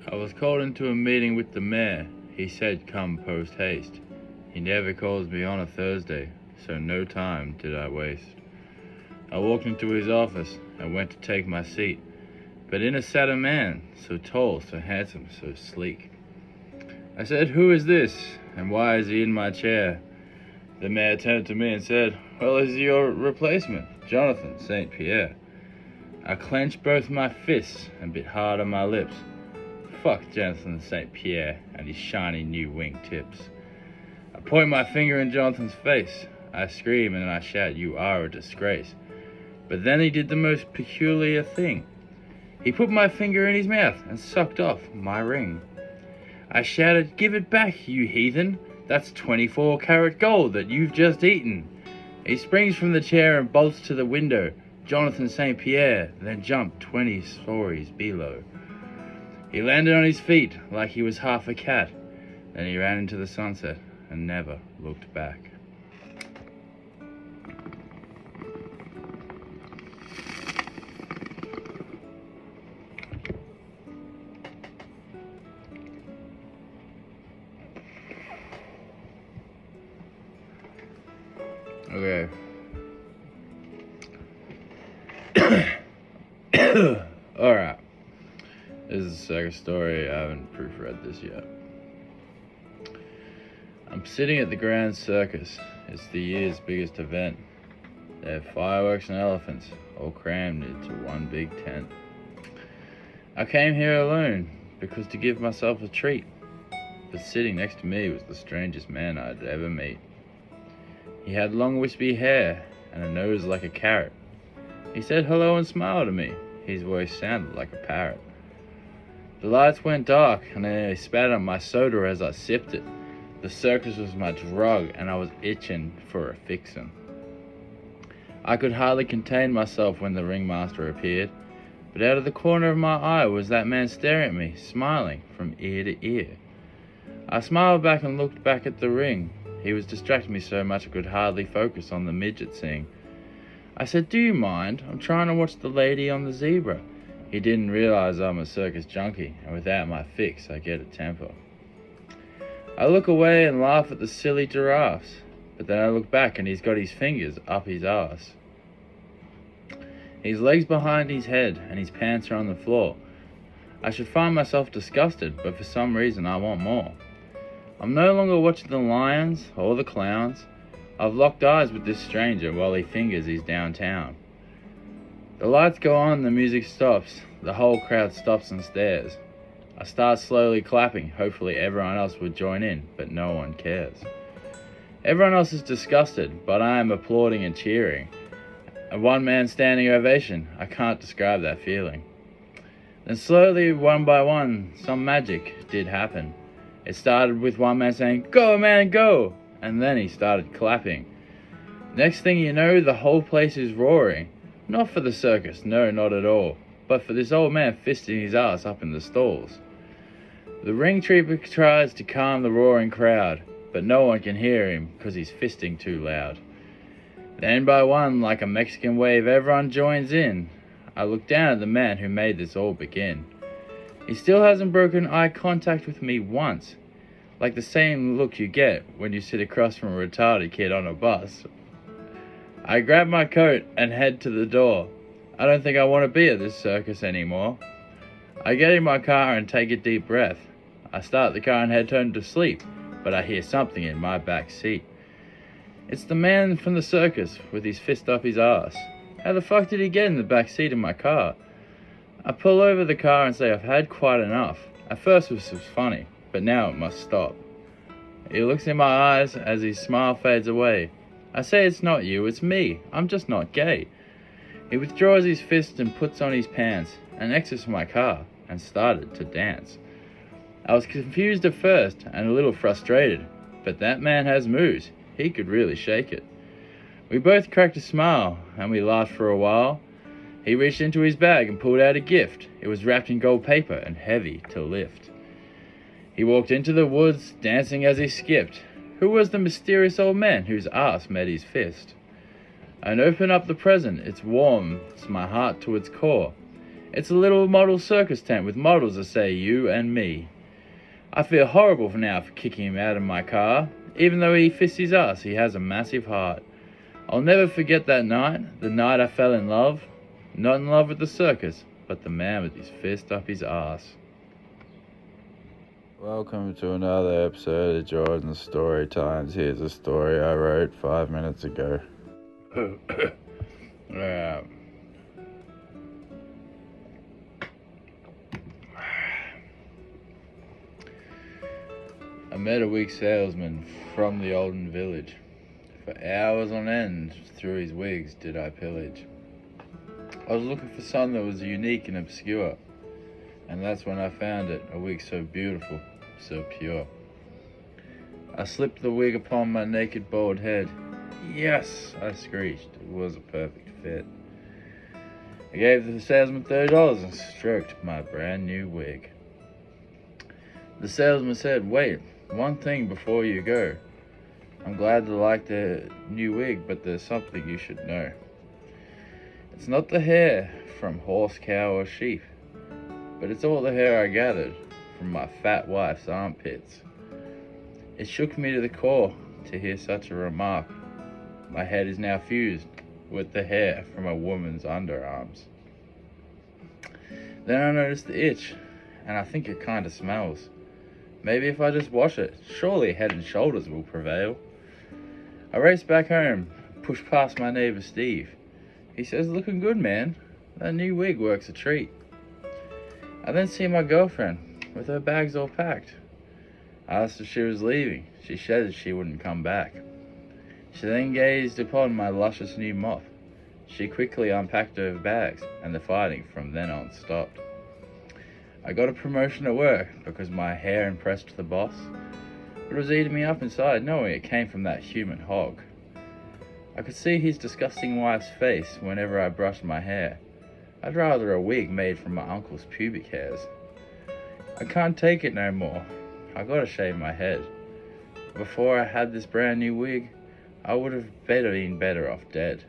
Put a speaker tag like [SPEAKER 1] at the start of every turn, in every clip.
[SPEAKER 1] I was called into a meeting with the mayor. He said come post haste. He never calls me on a Thursday, so no time did I waste. I walked into his office and went to take my seat, but in sat a man, so tall, so handsome, so sleek. I said, "Who is this, and why is he in my chair?" The mayor turned to me and said, "Well, this is your replacement, Jonathan St. Pierre." I clenched both my fists and bit hard on my lips. Fuck Jonathan St. Pierre and his shiny new wing tips. I point my finger in Jonathan's face. I scream and I shout, "You are a disgrace." But then he did the most peculiar thing. He put my finger in his mouth and sucked off my ring. I shouted, "Give it back, you heathen! That's 24-karat gold that you've just eaten." He springs from the chair and bolts to the window. Jonathan St. Pierre then jumped 20 stories below. He landed on his feet like he was half a cat. Then he ran into the sunset and never looked back. Okay. Alright. This is the second story. I haven't proofread this yet. I'm sitting at the Grand Circus. It's the year's biggest event. They have fireworks and elephants, all crammed into one big tent. I came here alone, because to give myself a treat. But sitting next to me was the strangest man I'd ever meet. He had long wispy hair and a nose like a carrot. He said hello and smiled at me. His voice sounded like a parrot. The lights went dark and I spat on my soda as I sipped it. The circus was my drug and I was itching for a fixin'. I could hardly contain myself when the ringmaster appeared, but out of the corner of my eye was that man staring at me, smiling from ear to ear. I smiled back and looked back at the ring. He was distracting me so much I could hardly focus on the midget sing. I said, "Do you mind? I'm trying to watch the lady on the zebra." He didn't realize I'm a circus junkie, and without my fix, I get a temper. I look away and laugh at the silly giraffes, but then I look back and he's got his fingers up his ass. His legs behind his head and his pants are on the floor. I should find myself disgusted, but for some reason I want more. I'm no longer watching the lions or the clowns. I've locked eyes with this stranger while he fingers his downtown. The lights go on, the music stops, the whole crowd stops and stares. I start slowly clapping, hopefully everyone else would join in, but no one cares. Everyone else is disgusted, but I am applauding and cheering. A one-man standing ovation, I can't describe that feeling. Then slowly, one by one, some magic did happen. It started with one man saying, "Go, man, go!" And then he started clapping. Next thing you know, the whole place is roaring. Not for the circus, no, not at all, but for this old man fisting his ass up in the stalls. The ring trooper tries to calm the roaring crowd, but no one can hear him because he's fisting too loud. Then by one, like a Mexican wave, everyone joins in. I look down at the man who made this all begin. He still hasn't broken eye contact with me once, like the same look you get when you sit across from a retarded kid on a bus. I grab my coat and head to the door. I don't think I want to be at this circus anymore. I get in my car and take a deep breath. I start the car and head home to sleep, but I hear something in my back seat. It's the man from the circus with his fist up his ass. How the fuck did he get in the back seat of my car? I pull over the car and say I've had quite enough. At first this was funny, but now it must stop. He looks in my eyes as his smile fades away. I say it's not you, it's me. I'm just not gay. He withdraws his fist and puts on his pants and exits my car and started to dance. I was confused at first and a little frustrated, but that man has moves. He could really shake it. We both cracked a smile and we laughed for a while. He reached into his bag and pulled out a gift. It was wrapped in gold paper and heavy to lift. He walked into the woods, dancing as he skipped. Who was the mysterious old man whose ass met his fist? I open up the present. It's warm. It's my heart to its core. It's a little model circus tent with models that say you and me. I feel horrible for now for kicking him out of my car. Even though he fists his ass, he has a massive heart. I'll never forget that night, the night I fell in love. Not in love with the circus, but the man with his fist up his ass.
[SPEAKER 2] Welcome to another episode of Jordan's Story Times. Here's a story I wrote 5 minutes ago.
[SPEAKER 1] I met a weak salesman from the olden village. For hours on end, through his wigs did I pillage. I was looking for something that was unique and obscure, and that's when I found it, a wig so beautiful, so pure. I slipped the wig upon my naked bald head. Yes, I screeched. It was a perfect fit. I gave the salesman $30 and stroked my brand new wig. The salesman said, "Wait, one thing before you go. I'm glad to like the new wig, but there's something you should know. It's not the hair from horse, cow, or sheep, but it's all the hair I gathered from my fat wife's armpits." It shook me to the core to hear such a remark. My head is now fused with the hair from a woman's underarms. Then I noticed the itch, and I think it kinda smells. Maybe if I just wash it, surely Head and Shoulders will prevail. I raced back home, pushed past my neighbor Steve. He says, "Looking good, man. That new wig works a treat." I then see my girlfriend with her bags all packed. I asked if she was leaving. She said she wouldn't come back. She then gazed upon my luscious new mop. She quickly unpacked her bags, and the fighting from then on stopped. I got a promotion at work because my hair impressed the boss. It was eating me up inside knowing it came from that human hog. I could see his disgusting wife's face whenever I brushed my hair. I'd rather a wig made from my uncle's pubic hairs. I can't take it no more. I gotta shave my head. Before I had this brand new wig, I would have been better off dead.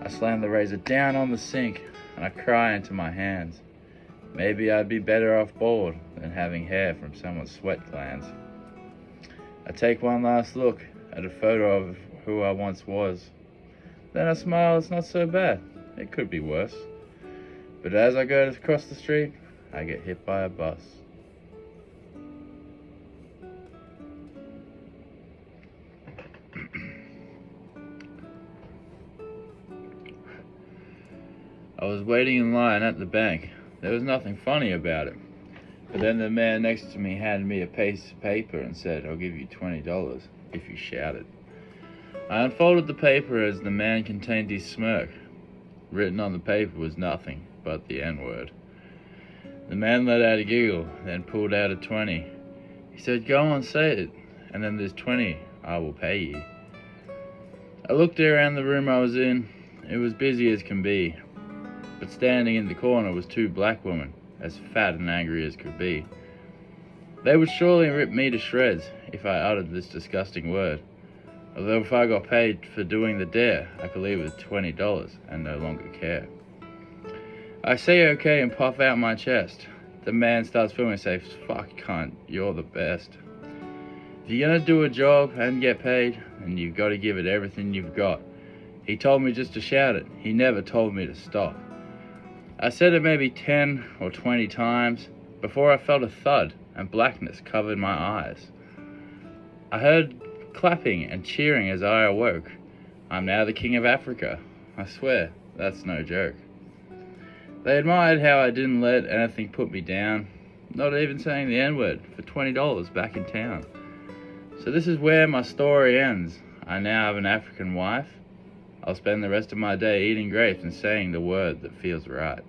[SPEAKER 1] I slammed the razor down on the sink and I cry into my hands. Maybe I'd be better off bald than having hair from someone's sweat glands. I take one last look at a photo of who I once was. Then I smile, it's not so bad. It could be worse. But as I go across the street, I get hit by a bus. I was waiting in line at the bank. There was nothing funny about it. But then the man next to me handed me a piece of paper and said, "I'll give you $20 if you shout it." I unfolded the paper as the man contained his smirk. Written on the paper was nothing but the N-word. The man let out a giggle, then pulled out a 20. He said, "Go on, say it, and then there's 20. I will pay you." I looked around the room I was in. It was busy as can be. But standing in the corner was two black women, as fat and angry as could be. They would surely rip me to shreds if I uttered this disgusting word. Although if I got paid for doing the dare, I could leave with $20 and no longer care. I say okay and puff out my chest. The man starts filming and says, "Fuck cunt, you're the best. If you're gonna do a job and get paid, then you've got to give it everything you've got." He told me just to shout it. He never told me to stop. I said it maybe 10 or 20 times before I felt a thud and blackness covered my eyes. I heard clapping and cheering as I awoke. I'm now the king of Africa. I swear, that's no joke. They admired how I didn't let anything put me down, not even saying the N-word for $20 back in town. So this is where my story ends. I now have an African wife. I'll spend the rest of my day eating grapes and saying the word that feels right.